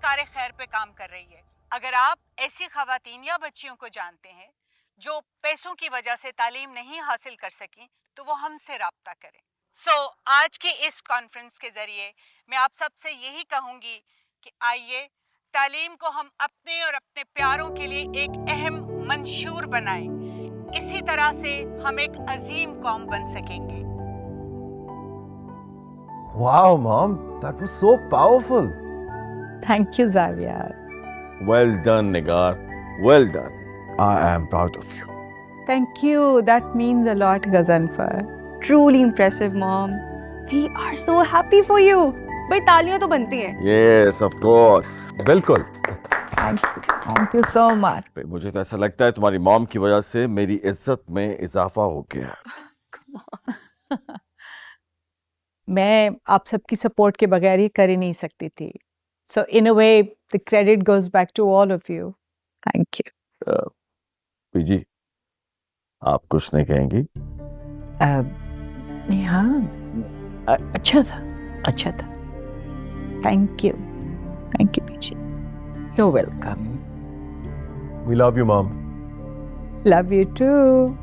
Car खैर पे काम कर रही है। अगर आप ऐसी खवातीन या बच्चियों को जानते हैं जो पैसों की वजह से तालीम नहीं हासिल कर सकी तो वो हमसे राब्ता करें। आज की इस कॉन्फ्रेंस के जरिए मैं आप सबसे यही कहूँगी कि आइए तालीम को हम अपने और अपने प्यारों के लिए एक अहम मंशूर बनाएं। इसी तरह से हम एक अजीम कौम बन सकेंगे। Wow, Mom, that was so powerful. Thank you, Xavier. Well done, Nigar. Well done. I am proud of you. Thank you. That means a lot, Ghazanfar. Truly impressive, Mom. We are so happy for you. भाई तालियां तो बनती हैं। Yes, of course. बिल्कुल। Thank you so much. मुझे तो ऐसा लगता है तुम्हारी मॉम की वजह से मेरी इज्जत में इजाफा हो गया। मैं आप सबकी सपोर्ट के बगैर ही कर ही नहीं सकती थी। So in a way, the credit goes back to all of you. Thank you. PG, आप कुछ नहीं कहेंगी? नहीं, हाँ, अच्छा था। Thank you. Thank you, Pichi. You're welcome. We love you, Mom. Love you too.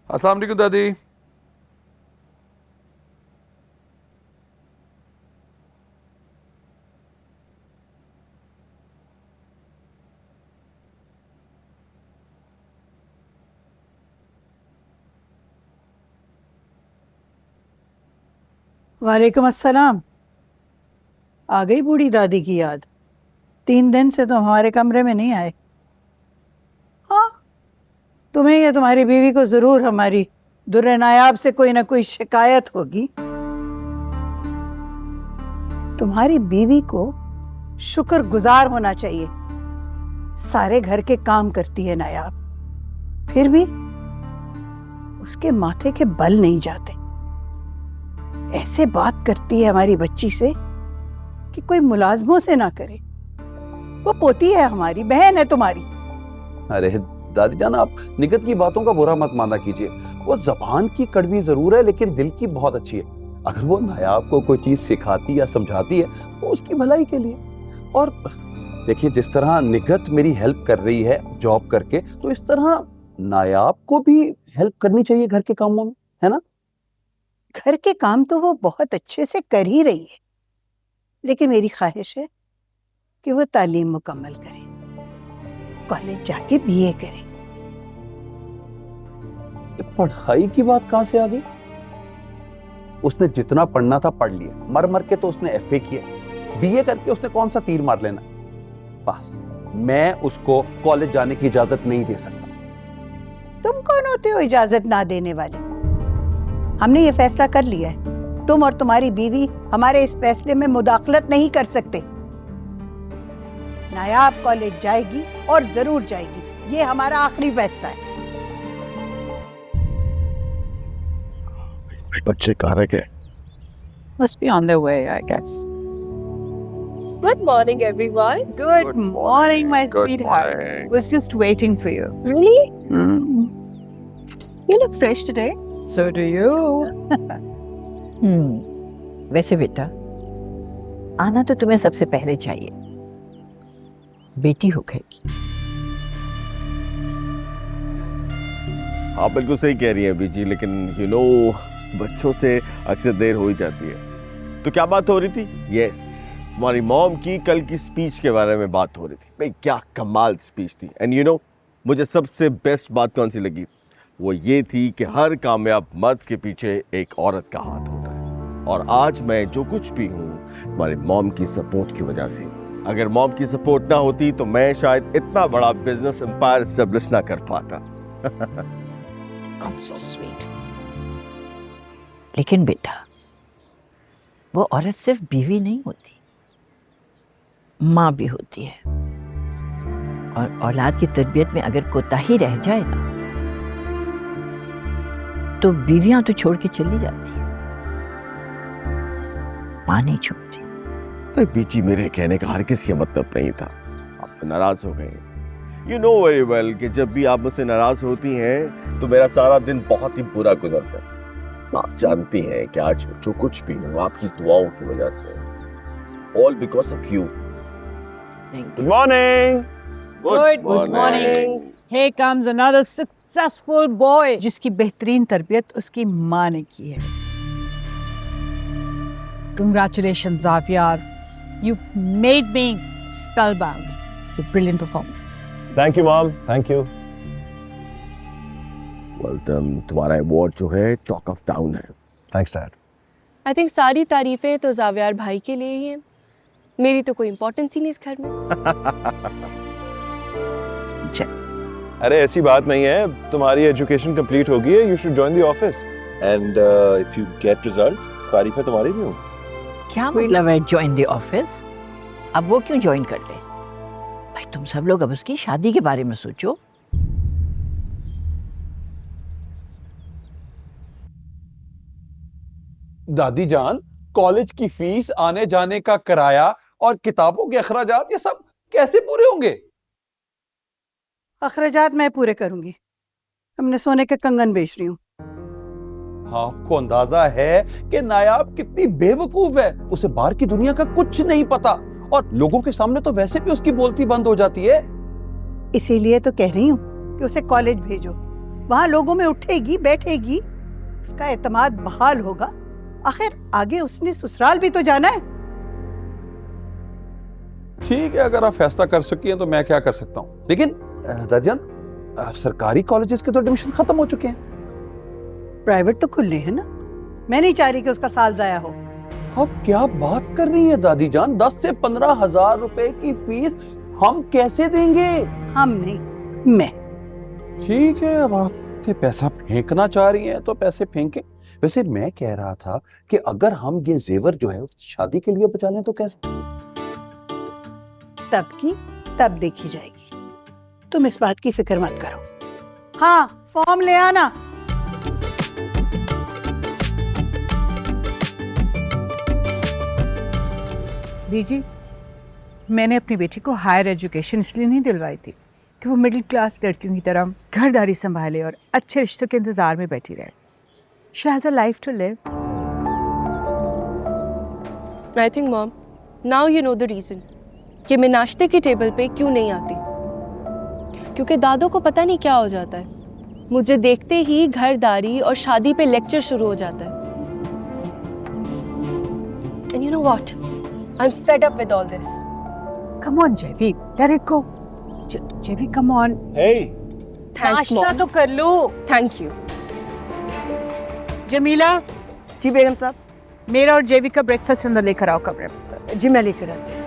अस्सलाम वालेकुम दादी। वालेकुम अस्सलाम। आ गई बूढ़ी दादी की याद? 3 दिन से तो हमारे कमरे में नहीं आए। हाँ, तुम्हें या तुम्हारी बीवी को जरूर हमारी दुर्रे नायाब से कोई ना कोई शिकायत होगी। तुम्हारी बीवी को शुक्रगुजार होना चाहिए। सारे घर के काम करती है नायाब, फिर भी उसके माथे के बल नहीं जाते। ऐसे बात करती है हमारी बच्ची से कि कोई मुलाजमों से ना करे। वो पोती है हमारी, बहन है तुम्हारी। अरे दादी जान, आप निगत की बातों का बुरा मत माना कीजिए। वो जबान की कड़वी जरूर है लेकिन दिल की बहुत अच्छी है। अगर वो नायाब को कोई चीज सिखाती या समझाती है तो उसकी भलाई के लिए। और देखिए, जिस तरह निगत मेरी हेल्प कर रही है जॉब करके, तो इस तरह नायाब को भी हेल्प करनी चाहिए घर के कामों में, है ना? घर के काम तो वो बहुत अच्छे से कर ही रही है, लेकिन मेरी ख्वाहिश है कि वो तालीम मुकम्मल करे, कॉलेज जाके बीए करे। पढ़ाई की बात कहां से आ गई? उसने जितना पढ़ना था पढ़ लिया, मर मर के तो उसने एफए किया। बीए करके उसने कौन सा तीर मार लेना? बस मैं उसको कॉलेज जाने की इजाजत नहीं दे सकता। तुम कौन होते हो इजाजत ना देने वाले? हमने ये फैसला कर लिया है, तुम और तुम्हारी बीवी हमारे इस फैसले में मुदाखलत नहीं कर सकते। नायाब कॉलेज जाएगी और जरूर जाएगी, ये हमारा आखिरी फैसला है। बच्चे कहाँ रह गए? Must be on their way, I guess. Good morning, everyone. Good morning, my Good sweetheart. morning. Was just waiting for you. Really? You look fresh today. So do you. वैसे बेटा, आना तो तुम्हें सबसे पहले चाहिए। बेटी हो गई। आप बिल्कुल सही कह रही हैं बीजी, लेकिन बच्चों से अक्सर देर हो ही जाती है। तो क्या बात हो रही थी? ये हमारी मॉम की कल की स्पीच के बारे में बात हो रही थी। भाई क्या कमाल स्पीच थी। एंड मुझे सबसे बेस्ट बात कौन सी लगी? वो ये थी कि हर कामयाब मर्द के पीछे एक औरत का हाथ होता है। और आज मैं जो कुछ भी हूँ हमारी मॉम की सपोर्ट की वजह से। अगर मॉम की सपोर्ट ना होती तो मैं शायद इतना बड़ा बिजनेस एम्पायर एस्टेब्लिश ना कर पाता। So sweet. लेकिन बेटा, वो औरत सिर्फ बीवी नहीं होती, माँ भी होती है। और औलाद की तरबियत में अगर कोताही रह जाए ना, तो बीवियां तो छोड़ के चली जाती है। माँ नहीं छोड़ती। तो बीची, मेरे कहने का हर किसी का मतलब नहीं था। आप तो नाराज हो गए। यू नो वेरी वेल कि जब भी आप मुझसे नाराज होती हैं तो मेरा सारा दिन बहुत ही बुरा गुजरता है। आप जानती हैं कि आज जो कुछ भी हो आपकी दुआओं की वजह से, all because of you. Good morning. Good morning. Here comes another successful boy जिसकी बेहतरीन तरबियत उसकी माँ ने की है। Congratulations, Xavier. You've made me spellbound with brilliant performance. Thank you mom, thank you. Well, तुम्हारा अवार्ड जो है टॉक ऑफ टाउन है। Thanks dad. आई थिंक सारी तारीफें तो जावियार भाई के लिए ही हैं। मेरी तो कोई इम्पोर्टेंस ही नहीं इस घर में। अरे ऐसी बात नहीं है, तुम्हारी एजुकेशन कंप्लीट हो गई है, you should join the office and if you get results तारीफें तुम्हारी भी होंगी। क्या मतलब है ज्वाइन द ऑफिस? अब वो क्यों ज्वाइन कर ले? भाई तुम सब लोग अब उसकी शादी के बारे में सोचो। दादी जान, कॉलेज की फीस, आने जाने का किराया और किताबों के अखराजात, ये सब कैसे पूरे होंगे? अखराजात मैं पूरे करूंगी। हमने सोने के कंगन बेच रही हूँ। आपको अंदाजा है कि नायाब कितनी बेवकूफ है। उसे बाहर की दुनिया का कुछ नहीं पता और लोगों के सामने तो वैसे भी उसकी बोलती बंद हो जाती है। इसीलिए तो कह रही हूँ कि उसे कॉलेज भेजो। वहां लोगों में उठेगी बैठेगी, उसका एतमाद बहाल होगा। आखिर आगे उसने ससुराल भी तो जाना है। ठीक है, अगर आप फैसला कर सकी हैं तो मैं क्या कर सकता हूँ। लेकिन दादी सरकारी कॉलेजेस के तो एडमिशन खत्म हो चुके हैं। प्राइवेट तो खुले हैं ना। मैं नहीं चाह रही कि उसका साल जाया हो। आप क्या बात कर रही हैं दादी जान? 10 से 15 हजार रुपए की फीस हम कैसे देंगे? हम नहीं, मैं। ठीक है, अब आप पैसा फेंकना चाह रही हैं तो पैसे फेंकें। वैसे मैं कह रहा था कि अगर हम ये जेवर जो है शादी के लिए बचा लें तो कैसे? तब की तब देखी जाएगी। तुम इस बात की फिक्र मत करो। हाँ, फॉर्म ले आना। बीजी, मैंने अपनी बेटी को हायर एजुकेशन इसलिए नहीं दिलवाई थी कि वो मिडिल क्लास लड़कियों की तरह घरदारी संभाले और अच्छे रिश्तों के इंतजार में बैठी रहे। She has a life to live. I think mom, now you know the reason कि मैं नाश्ते की टेबल पे क्यों नहीं आती। क्योंकि दादो को पता नहीं क्या हो जाता है, मुझे देखते ही घरदारी और शादी पे लेक्चर शुरू हो जाता है। And you know what, I am fed up with all this. Come on, Jevi, let it go. Jevi, come on. Hey, thanks नाश्ता मॉम। तो कर लो। Thank you. जमीला, जी बेगम साहब। मेरा और जेवी का ब्रेकफास्ट अंदर लेकर आओ कमरे में। जी मैं लेकर आती हूँ।